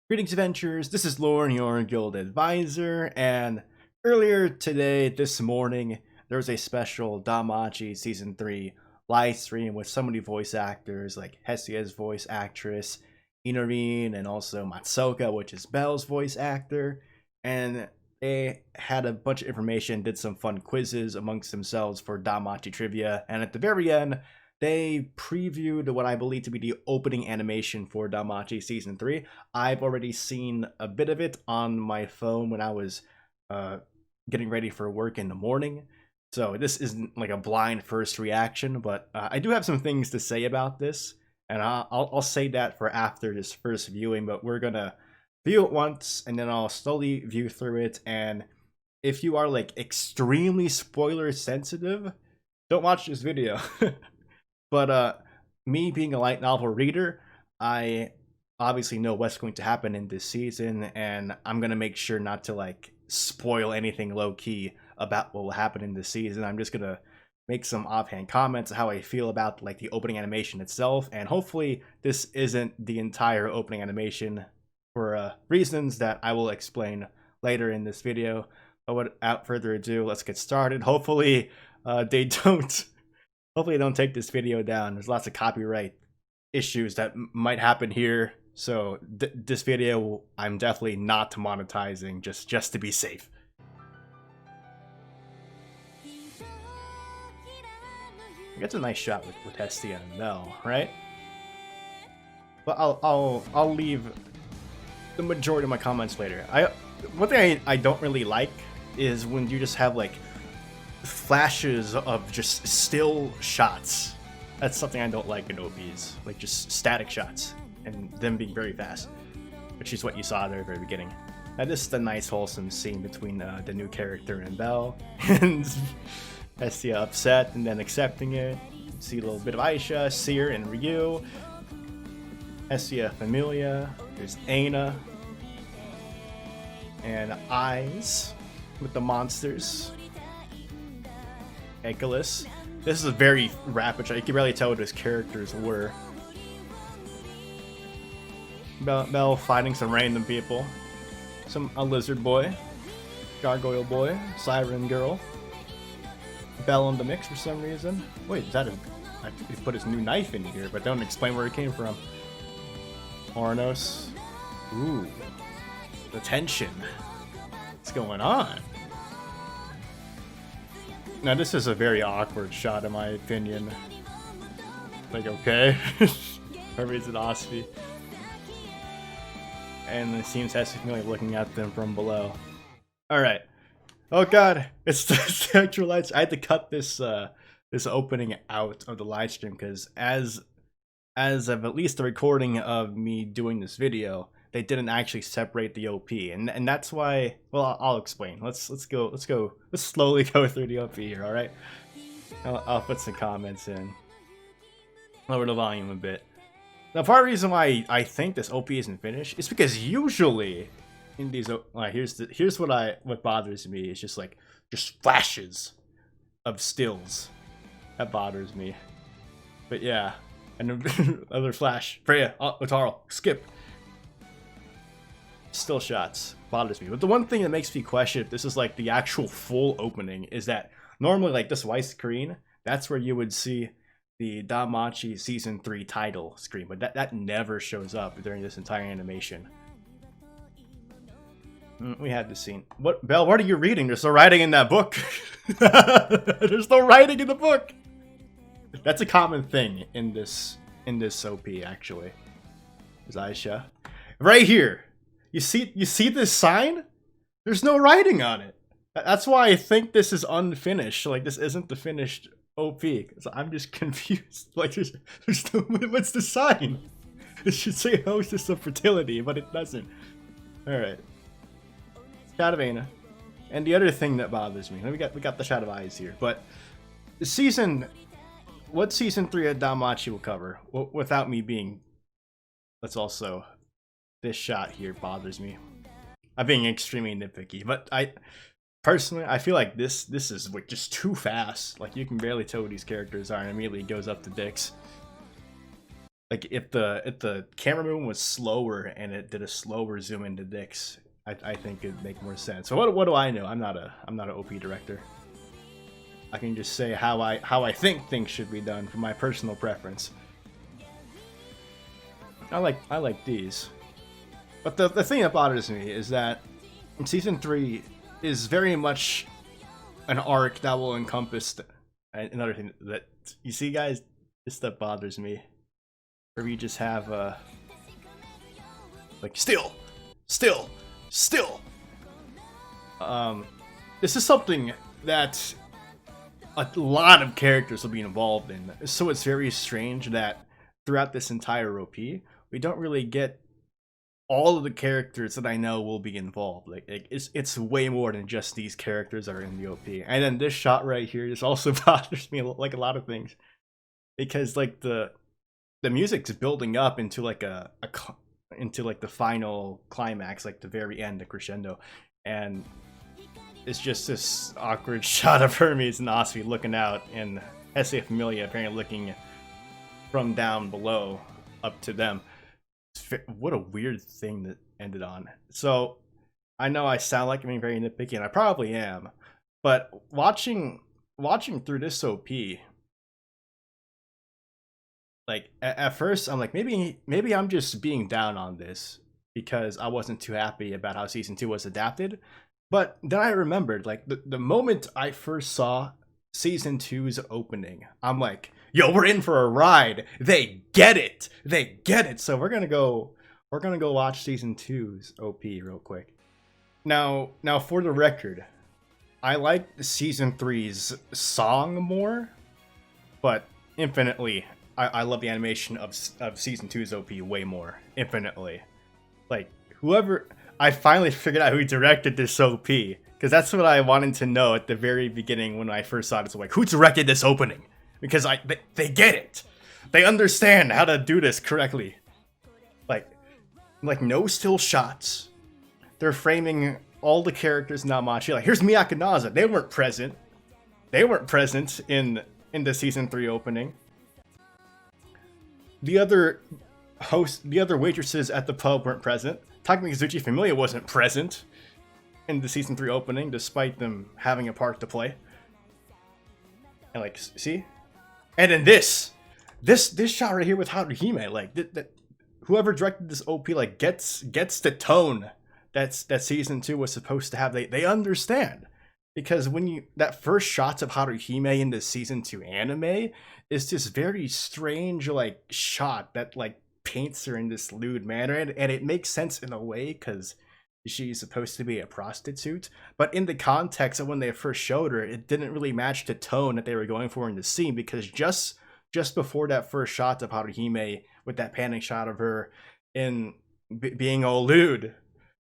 Greetings, adventurers. This is Lauren, your guild advisor, and earlier today, this morning, there was a special DanMachi Season 3 live stream with so many voice actors, like Hesia's voice actress, Inarine, and also Matsuoka, which is Belle's voice actor, and they had a bunch of information, did some fun quizzes amongst themselves for DanMachi trivia, and at the very end, they previewed what I believe to be the opening animation for DanMachi Season 3. I've already seen a bit of it on my phone when I was getting ready for work in the morning. So this isn't like a blind first reaction, but I do have some things to say about this. And I'll say that for after this first viewing, but we're going to view it once and then I'll slowly view through it. And if you are like extremely spoiler sensitive, don't watch this video. But me being a light novel reader, I obviously know what's going to happen in this season, and I'm gonna make sure not to like spoil anything low key about what will happen in this season. I'm just gonna make some offhand comments how I feel about like the opening animation itself, and hopefully this isn't the entire opening animation for reasons that I will explain later in this video. But without further ado, let's get started. Hopefully they don't take this video down. There's lots of copyright issues that might happen here. So this video, I'm definitely not monetizing just to be safe. That's a nice shot with Hestia and Belle, right? But I'll leave the majority of my comments later. One thing I don't really like is when you just have like flashes of just still shots. That's something I don't like in OPs, like just static shots and them being very fast, which is what you saw there at the very beginning. Now this is a nice wholesome scene between the new character and Belle, and Hestia upset and then accepting it. See a little bit of Aisha, Seer, and Ryu. Hestia Familia, there's Aina, and Eyes with the monsters. Nicholas. This is a very rapid shot. You can barely tell what his characters were. Belle fighting some random people. A lizard boy. Gargoyle boy. Siren girl. Belle in the mix for some reason. Wait, is that he put his new knife in here, but don't explain where it came from. Ornos. Ooh. The tension. What's going on? Now this is a very awkward shot in my opinion. Like, okay. Everybody's an Osby. And it seems Hestia looking at them from below. Alright. Oh god, it's the actual live stream. I had to cut this this opening out of the live stream because as of at least the recording of me doing this video, they didn't actually separate the OP, and that's why. Well, I'll explain. Let's slowly go through the OP here. All right, I'll put some comments in. Lower the volume a bit. Now, part of the reason why I think this OP isn't finished is because usually in these, here's what bothers me. It's just flashes of stills that bothers me. But yeah, and another flash. Freya, Otaro, skip. Still shots bothers me. But the one thing that makes me question if this is like the actual full opening is that normally like this white screen, that's where you would see the DanMachi Season 3 title screen, but that never shows up during this entire animation. We had this scene. What, Belle, what are you reading? There's no writing in that book. There's no writing in the book. That's a common thing in this OP actually. There's Aisha. Right here. You see this sign? There's no writing on it. That's why I think this is unfinished. Like, this isn't the finished OP. Cause I'm just confused. Like, there's no, what's the sign? It should say hostess of fertility, but it doesn't. Alright. Shot of Aina. And the other thing that bothers me, we got the shot of eyes here, but what season 3 of DanMachi will cover, without me being, let's also, this shot here bothers me. I'm being extremely nitpicky, but personally, I feel like this is like just too fast. Like, you can barely tell who these characters are, and immediately goes up to dicks. Like if the camera movement was slower and it did a slower zoom into Nyx, I think it'd make more sense. So what do I know? I'm not an OP director. I can just say how I think things should be done from my personal preference. I like these. But the thing that bothers me is that season 3 is very much an arc that will encompass another thing that you see, guys. This stuff bothers me. Where you just have like still. This is something that a lot of characters will be involved in, so it's very strange that throughout this entire OP we don't really get all of the characters that I know will be involved. Like it's way more than just these characters that are in the OP. And then this shot right here just also bothers me like a lot of things, because like the music's building up into like into like the final climax, like the very end, the crescendo, and it's just this awkward shot of Hermes and Osvi looking out, and S.A. Familia apparently looking from down below up to them. What a weird thing that ended on. So I know I sound like I'm being very nitpicky, and I probably am, but watching through this OP, like at first I'm like, maybe I'm just being down on this because I wasn't too happy about how season 2 was adapted. But then I remembered, like, the moment I first saw season 2's opening, I'm like, yo, we're in for a ride. They get it. So we're gonna go watch season 2's OP real quick. Now for the record, I like season 3's song more, but infinitely I love the animation of season 2's OP way more. Infinitely. Like, I finally figured out who directed this OP, because that's what I wanted to know at the very beginning when I first saw it. So like, who directed this opening? Because they get it. They understand how to do this correctly. Like no still shots. They're framing all the characters in DanMachi. Like, here's Miyako and Naza. They weren't present. In the season 3 opening. The other waitresses at the pub weren't present. Takumi Kazuchi Familia wasn't present in the season 3 opening, despite them having a part to play. And like, see? And then this shot right here with Haruhime, like whoever directed this OP like gets the tone that season 2 was supposed to have. They understand. Because that first shots of Haruhime in the season 2 anime is this very strange like shot that like paints her in this lewd manner, and it makes sense in a way because she's supposed to be a prostitute, but in the context of when they first showed her, it didn't really match the tone that they were going for in the scene, because just before that first shot of Haruhime with that panning shot of her in being all lewd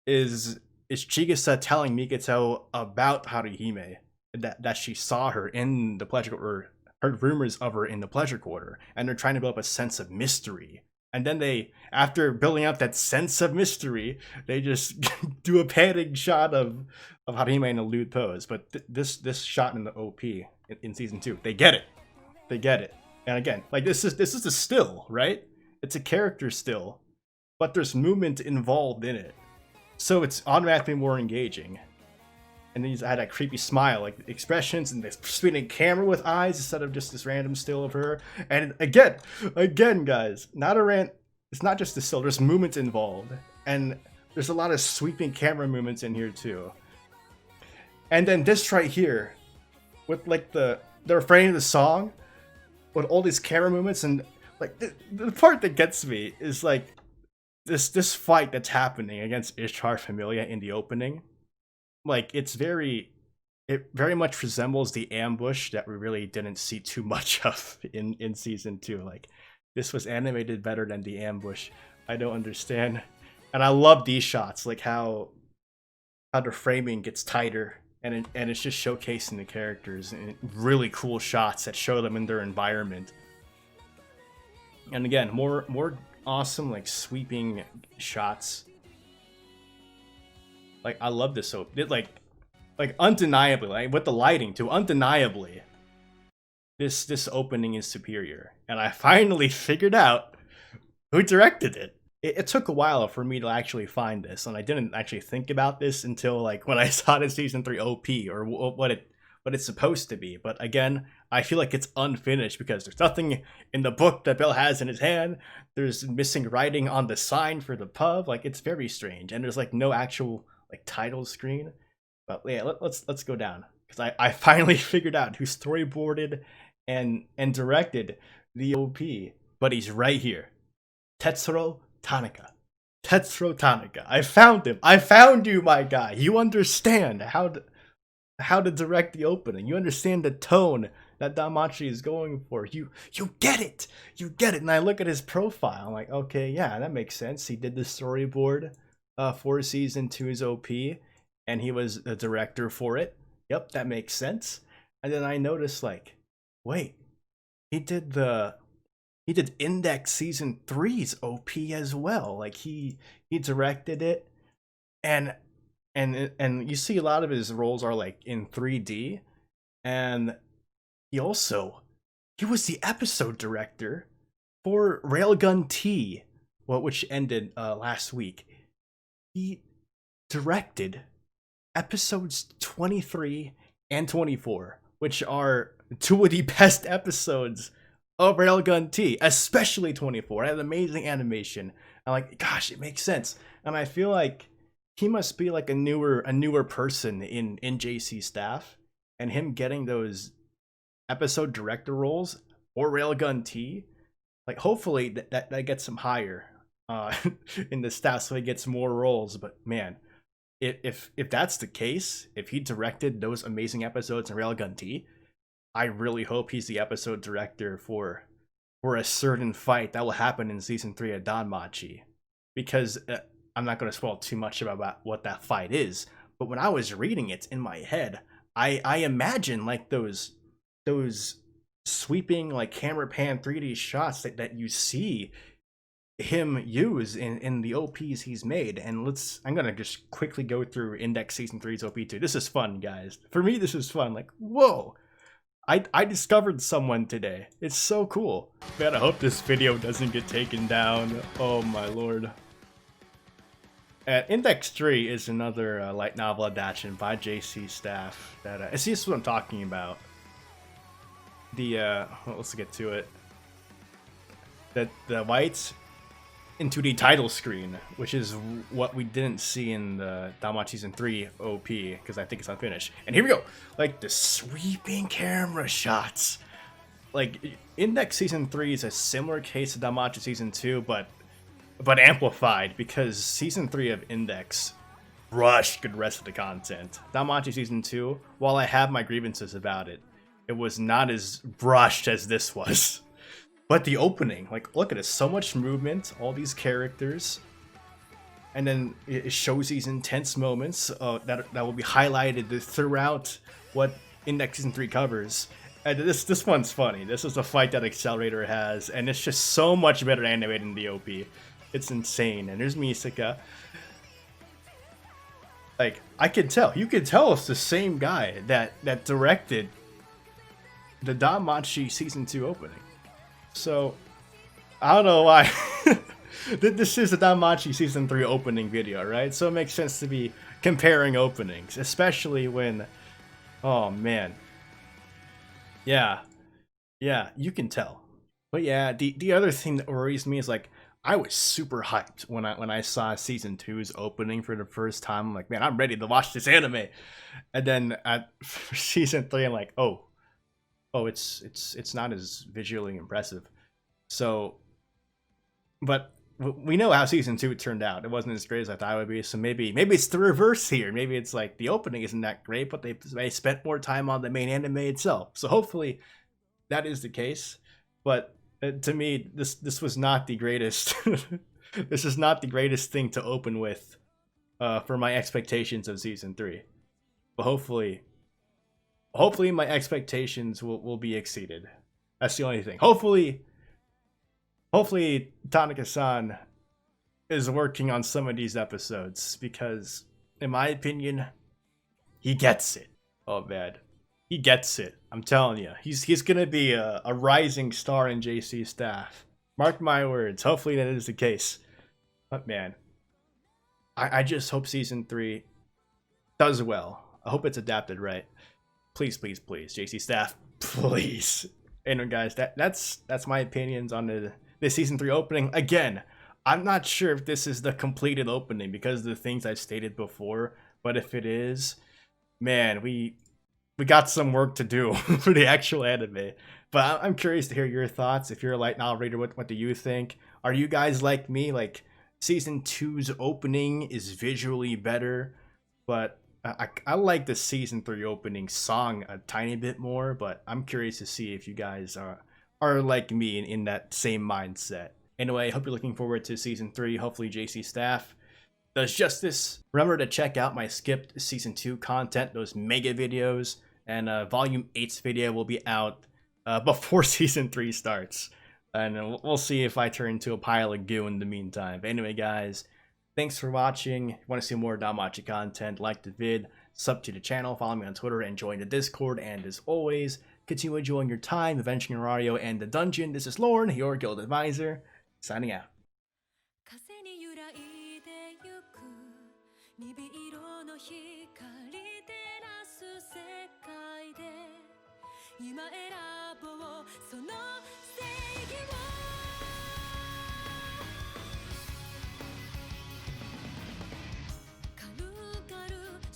is Chigusa telling Mikito about Haruhime, that she saw her in the pleasure, or heard rumors of her in the pleasure quarter, and they're trying to build up a sense of mystery. And then they, after building up that sense of mystery, they just do a panning shot of Haruhime in a lewd pose. But this shot in the OP in season 2, they get it. And again, like this is a still, right? It's a character still, but there's movement involved in it, so it's automatically more engaging. And then I had that creepy smile, like expressions, and this spinning camera with eyes instead of just this random still of her. And again, guys, it's not just the still. There's movements involved, and there's a lot of sweeping camera movements in here too. And then this right here, with like the refrain of the song, with all these camera movements, and like the part that gets me is like this fight that's happening against Ishtar Familia in the opening. Like it very much resembles the ambush that we really didn't see too much of in season 2. Like, this was animated better than the ambush. I don't understand. And I love these shots, like how the framing gets tighter, and it's just showcasing the characters in really cool shots that show them in their environment. And again, more awesome like sweeping shots. Like, I love this soap. Like undeniably, like with the lighting too, undeniably, this opening is superior. And I finally figured out Who directed it? It took a while for me to actually find this, and I didn't actually think about this until like when I saw the season 3 OP or what it's supposed to be. But again, I feel like it's unfinished because there's nothing in the book that Bill has in his hand. There's missing writing on the sign for the pub. Like, it's very strange, and there's like no actual like title screen. But yeah, let's go down because I finally figured out who storyboarded and directed the OP. But he's right here, Tetsuro Tanaka. Tetsuro Tanaka. I found him. I found you, my guy. You understand how to direct the opening. You understand the tone that DanMachi is going for. You get it. You get it. And I look at his profile. I'm like, okay, yeah, that makes sense. He did the storyboard for season 2's OP, and he was the director for it. Yep, that makes sense. And then I noticed, like, wait, he did Index season 3's OP as well. Like, he directed it, and you see a lot of his roles are like in 3D, and he was the episode director for Railgun T, which ended last week. He directed episodes 23 and 24, which are two of the best episodes of Railgun T, especially 24. It had amazing animation. I'm like, gosh, it makes sense. And I feel like he must be like a newer person in JC staff, and him getting those episode director roles or Railgun T, like, hopefully that gets him higher in the staff so he gets more roles. But man, if that's the case, if he directed those amazing episodes in Railgun T, I really hope he's the episode director for a certain fight that will happen in season 3 of DanMachi, because I'm not going to spoil too much about what that fight is. But when I was reading it in my head, I imagine like those sweeping like camera pan 3D shots that you see him use in the OPs he's made. And I'm gonna just quickly go through Index season 3's OP 2. This is fun, guys. For me, this is fun. Like, whoa, I discovered someone today. It's so cool. Man, I hope this video doesn't get taken down. Oh my lord. Index 3 is another light novel adaptation by JC staff that see, this is what I'm talking about. Well, let's get to it. The lights into the title screen, which is what we didn't see in the DanMachi season 3 OP, because I think it's unfinished. And here we go, like the sweeping camera shots. Like, Index season 3 is a similar case to DanMachi season 2, but amplified, because season 3 of Index rushed the rest of the content. DanMachi season 2, while I have my grievances about it, it was not as rushed as this was. But the opening, like, look at it, so much movement, all these characters, and then it shows these intense moments that will be highlighted throughout what Index season 3 covers. And this one's funny. This is a fight that Accelerator has, and it's just so much better animated in the OP. It's insane. And there's Misaka. Like, I could tell. You could tell it's the same guy that directed the DanMachi season 2 opening. So, I don't know why. This is a DanMachi season 3 opening video, right? So it makes sense to be comparing openings, especially when, oh man. Yeah, you can tell. But yeah, the other thing that worries me is, like, I was super hyped when I saw season 2's opening for the first time. I'm like, man, I'm ready to watch this anime. And then at season 3, I'm like, oh, it's not as visually impressive. So, but we know how season 2 turned out. It wasn't as great as I thought it would be. So maybe it's the reverse here. Maybe it's like the opening isn't that great, but they spent more time on the main anime itself. So hopefully that is the case. But to me, this was not the greatest. This is not the greatest thing to open with for my expectations of season 3. But hopefully my expectations will be exceeded. That's the only thing. Hopefully Tanaka-san is working on some of these episodes, because in my opinion, he gets it. Oh man, he gets it. I'm telling you, he's gonna be a rising star in JC staff. Mark my words. Hopefully that is the case. But man, I just hope season 3 does well. I hope it's adapted right. Please, please, please, JC staff, please. Anyway, guys, that's my opinions on the season 3 opening. Again, I'm not sure if this is the completed opening because of the things I've stated before, but if it is, man, we got some work to do for the actual anime. But I'm curious to hear your thoughts. If you're a light novel reader, what do you think? Are you guys like me? Like season 2's opening is visually better, but I like the season 3 opening song a tiny bit more. But I'm curious to see if you guys are like me in that same mindset. Anyway, hope you're looking forward to season 3. Hopefully, JC staff does justice. Remember to check out my skipped season 2 content, those mega videos, and volume 8's video will be out before season 3 starts. And we'll see if I turn into a pile of goo in the meantime. But anyway, guys, thanks for watching. If you want to see more DanMachi content, like the vid, sub to the channel, follow me on Twitter, and join the Discord. And as always, continue enjoying your time, adventuring your audio, and the dungeon. This is Lauren, your guild advisor, signing out. 風に揺らいでゆく鈍色の光照らす世界で今選ぼうその